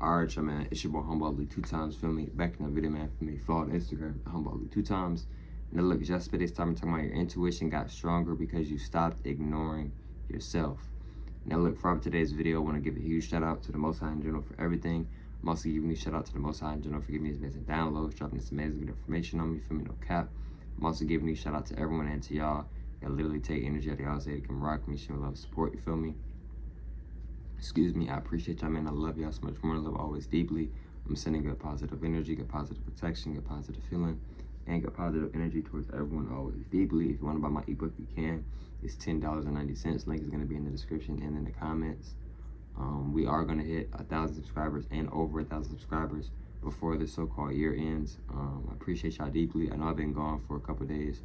Alright, y'all, man, it's your boy Humble 2 times, feel me? Back in the video, man, for me. Follow the Instagram, Humble 2 times. Now look, yesterday's time, I'm talking about your intuition got stronger because you stopped ignoring yourself. Now look, for today's video, I want to give a huge shout out to the Most High in general for everything. I'm also giving a shout out to the Most High in general for giving me these amazing downloads, dropping this amazing information on me, feel me, no cap. I'm also giving a shout out to everyone and to y'all that literally take energy out of y'all, say they can rock me, show love, support, you feel me? Excuse me, I appreciate y'all, man. I love y'all so much more. I love always deeply. I'm sending good positive energy, good positive protection, good positive feeling, and good positive energy towards everyone always deeply. If you want to buy my ebook, you can. It's $10.90. Link is going to be in the description and in the comments. We are going to hit 1,000 subscribers and over 1,000 subscribers before the so-called year ends. I appreciate y'all deeply. I know I've been gone for a couple days.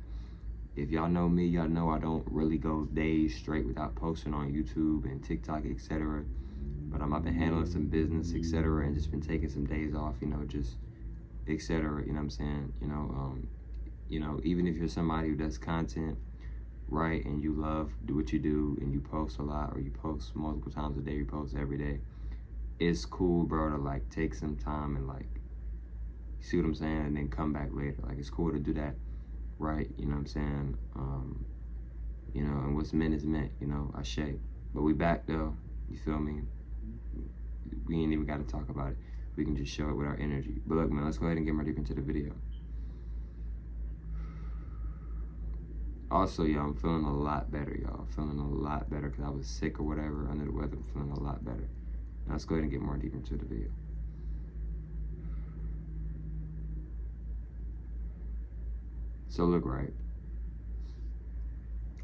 If y'all know me, y'all know I don't really go days straight without posting on YouTube and TikTok, etc. But I've been handling some business, etc., and just been taking some days off, you know, just etc. You know what I'm saying? You know, even if you're somebody who does content, right, and you love do what you do, and you post a lot, or you post multiple times a day, you post every day, it's cool, bro, to like take some time and like, you see what I'm saying, and then come back later. Like, it's cool to do that. Right, you know what I'm saying? You know, and what's meant is meant, you know, I shake. But we back though, you feel me? We ain't even got to talk about it. We can just show it with our energy. But look, man, let's go ahead and get more deep into the video. Also, y'all, I'm feeling a lot better, y'all. Feeling a lot better because I was sick or whatever, under the weather. I'm feeling a lot better. Now let's go ahead and get more deep into the video. So look, right,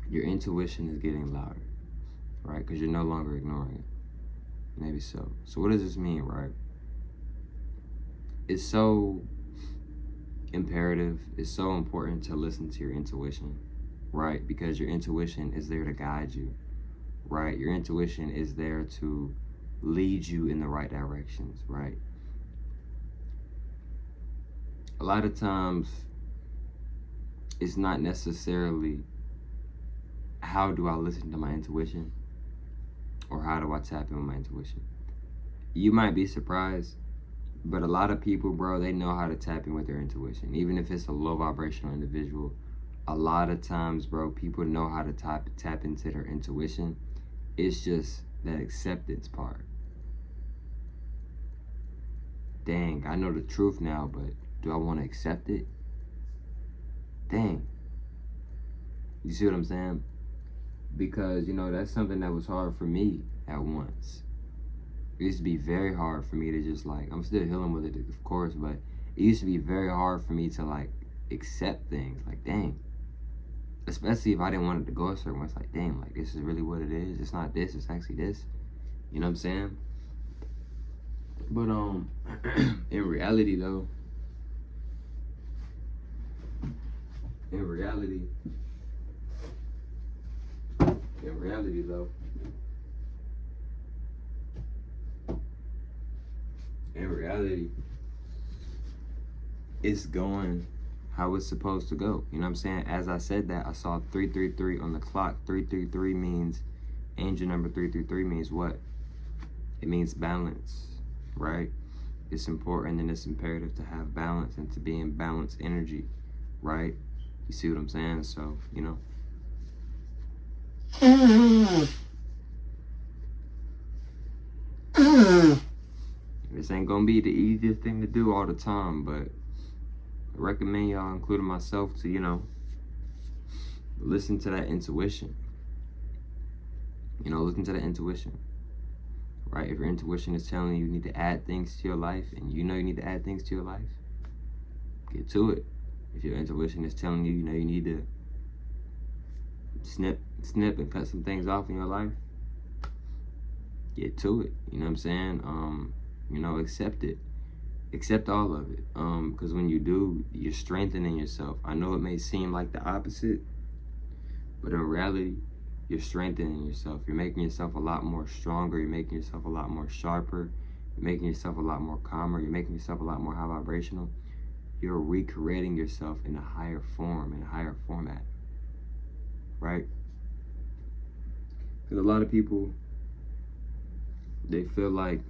your intuition is getting louder, right? Because you're no longer ignoring it. Maybe so. So what does this mean, right? It's so imperative, it's so important to listen to your intuition, right? Because your intuition is there to guide you, right? Your intuition is there to lead you in the right directions, right? A lot of times, it's not necessarily how do I listen to my intuition or how do I tap in with my intuition. You might be surprised, but a lot of people, bro, they know how to tap in with their intuition. Even if it's a low vibrational individual, a lot of times, bro, people know how to tap into their intuition. It's just that acceptance part. Dang, I know the truth now, but do I want to accept it? Dang. You see what I'm saying? Because, you know, that's something that was hard for me at once. It used to be very hard for me to just like, I'm still healing with it, of course, but it used to be very hard for me to like accept things. Like, dang. Especially if I didn't want it to go a certain way. It's like, dang, like, this is really what it is. It's not this, it's actually this. You know what I'm saying? But, in reality, though, In reality, it's going how it's supposed to go. You know what I'm saying? As I said that, I saw 333 on the clock. 333 means, angel number 333 means what? It means balance, right? It's important and it's imperative to have balance and to be in balanced energy, right? You see what I'm saying? So, you know. This ain't gonna be the easiest thing to do all the time, but I recommend y'all, including myself, to, you know, listen to that intuition. You know, listen to that intuition, right? If your intuition is telling you need to add things to your life, and you know you need to add things to your life, get to it. If your intuition is telling you, you know, you need to snip and cut some things off in your life, get to it. You know what I'm saying? You know, accept it. Accept all of it. Because when you do, you're strengthening yourself. I know it may seem like the opposite, but in reality, you're strengthening yourself. You're making yourself a lot more stronger. You're making yourself a lot more sharper. You're making yourself a lot more calmer. You're making yourself a lot more high vibrational. You're recreating yourself in a higher form, in a higher format, right? Because a lot of people, they feel like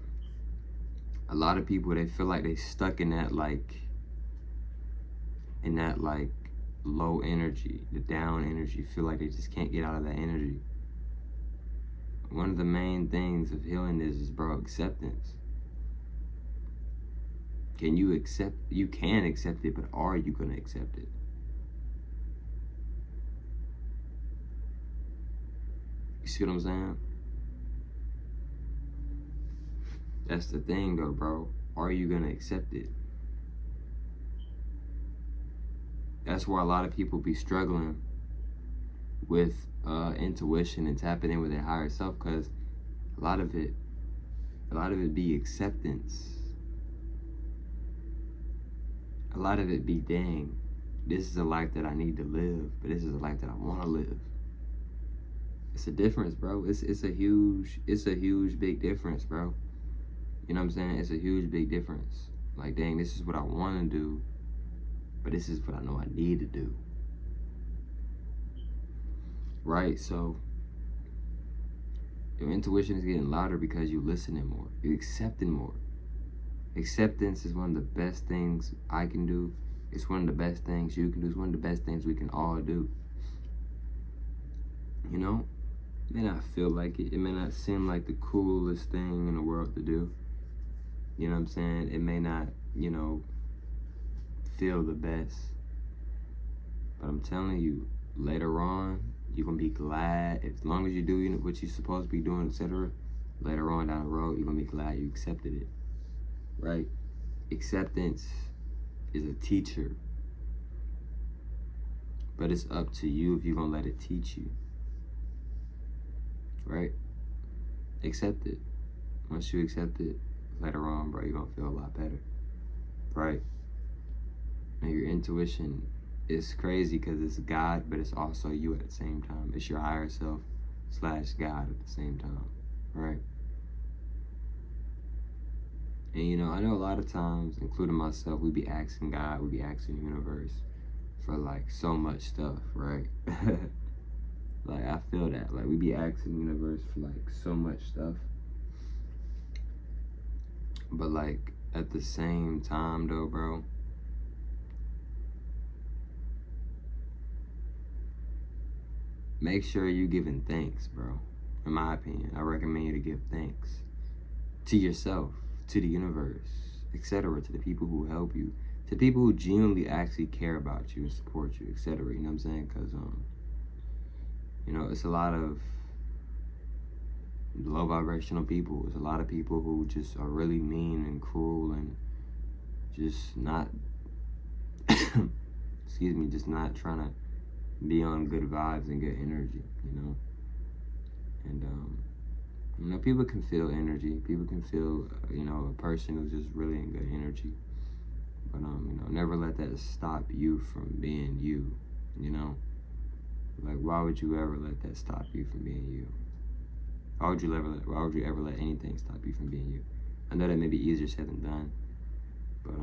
a lot of people, they feel like they stuck in that low energy, the down energy, feel like they just can't get out of that energy. One of the main things of healing is bro, acceptance. Can you accept? You can accept it, but are you gonna accept it? You see what I'm saying? That's the thing though, bro. Are you gonna accept it? That's why a lot of people be struggling with intuition and tapping in with their higher self, because a lot of it be acceptance. A lot of it be, dang, this is a life that I need to live, but this is a life that I want to live. It's a difference, bro. It's a huge big difference, bro. You know what I'm saying? It's a huge big difference. Like, dang, this is what I want to do, but this is what I know I need to do. Right? So your intuition is getting louder because you're listening more. You're accepting more. Acceptance is one of the best things I can do. It's one of the best things you can do. It's one of the best things we can all do. You know? It may not feel like it. It may not seem like the coolest thing in the world to do. You know what I'm saying? It may not, feel the best. But I'm telling you, later on, you're going to be glad. As long as you do what you're supposed to be doing, etc., later on down the road, you're going to be glad you accepted it. Right? Acceptance is a teacher. But it's up to you if you're going to let it teach you. Right? Accept it. Once you accept it, later on, bro, you're going to feel a lot better. Right? And your intuition is crazy because it's God, but it's also you at the same time. It's your higher self / God at the same time. Right? And I know a lot of times, including myself, we be asking God, we be asking the universe for like so much stuff, right? Like, I feel that. Like, we be asking the universe for like so much stuff. But like, at the same time though, bro, make sure you giving thanks, bro. In my opinion, I recommend you to give thanks to yourself, to the universe, etc., to the people who help you, to people who genuinely actually care about you and support you, etc. You know what I'm saying? Because it's a lot of low vibrational people. It's a lot of people who just are really mean and cruel and just not just not trying to be on good vibes and good energy, and people can feel energy. People can feel, a person who's just really in good energy. But, never let that stop you from being you, Like, why would you ever let that stop you from being you? Why would you ever let anything stop you from being you? I know that may be easier said than done, but,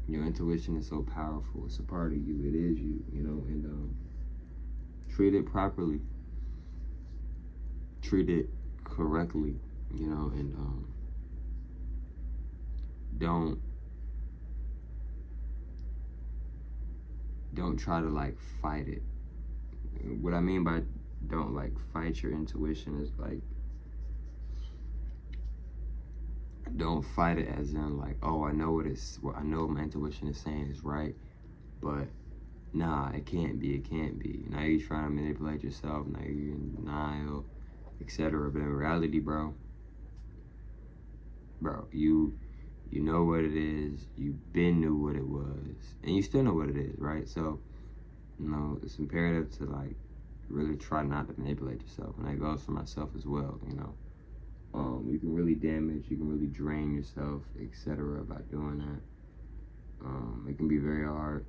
your intuition is so powerful. It's a part of you. It is you, and treat it properly. Treat it correctly, and don't try to like fight it. What I mean by don't like fight your intuition is like, don't fight it as in like, oh, I know what my intuition is saying is right, but nah, it can't be. Now you're trying to manipulate yourself. Now you're in denial, etc. But in reality, bro, you know what it is. You been knew what it was, and you still know what it is, right? So, it's imperative to like really try not to manipulate yourself, and that goes for myself as well. You can really damage, you can really drain yourself, etc. by doing that. It can be very hard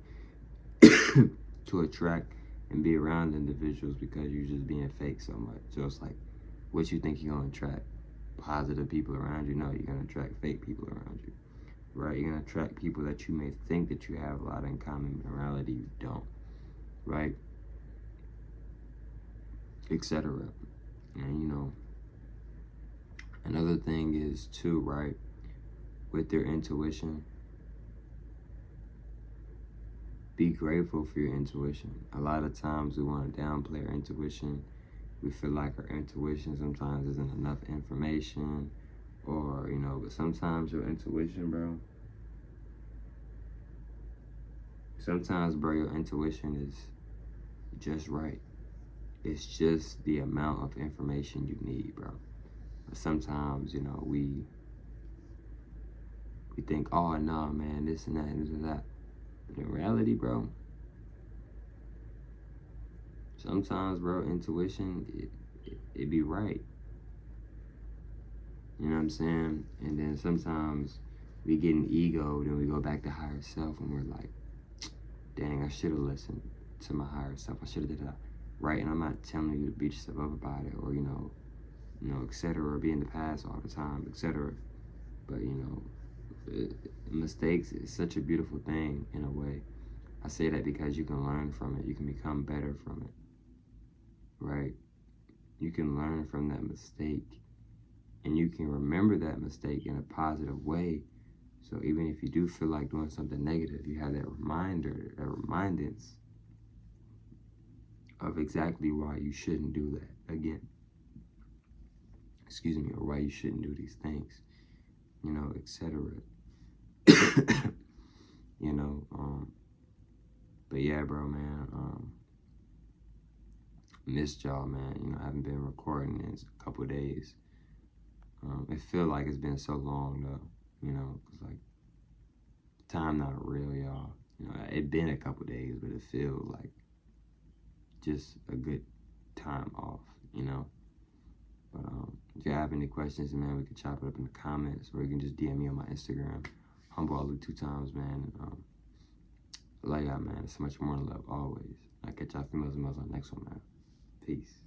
to attract and be around individuals because you're just being fake so much. So it's like, what you think you're gonna attract? Positive people around you? No, you're gonna attract fake people around you, right? You're gonna attract people that you may think that you have a lot in common, but in reality you don't, right? Etc. And Another thing is too, right, with your intuition, be grateful for your intuition. A lot of times we want to downplay our intuition. We feel like our intuition sometimes isn't enough information, or, you know, but sometimes your intuition, bro, sometimes, bro, your intuition is just right. It's just the amount of information you need, bro. But sometimes, you know, we think, oh, no, man, this and that and this and that. But in reality, bro, sometimes, bro, intuition, it be right. You know what I'm saying? And then sometimes we get an ego, then we go back to higher self, and we're like, dang, I should have listened to my higher self. I should have did that. Right? And I'm not telling you to beat yourself up about it, or, you know, etc., or be in the past all the time, etc. But, you know, mistakes is such a beautiful thing in a way. I say that because you can learn from it. You can become better from it, right? You can learn from that mistake, and you can remember that mistake in a positive way. So even if you do feel like doing something negative, you have that reminder, that remindance of exactly why you shouldn't do that again. Excuse me, or why you shouldn't do these things, you know, etc. You know, but yeah, bro, man, missed y'all, man. You know, I haven't been recording in a couple of days. It feel like it's been so long, though, you know, because, like, time not real, y'all. You know, it been a couple of days, but it feel like just a good time off, you know. But if you have any questions, man, we can chop it up in the comments, or you can just DM me on my Instagram, Humble 2 times, man. Love y'all, man. So much more love always. I'll catch y'all females and males on the next one, man. Peace.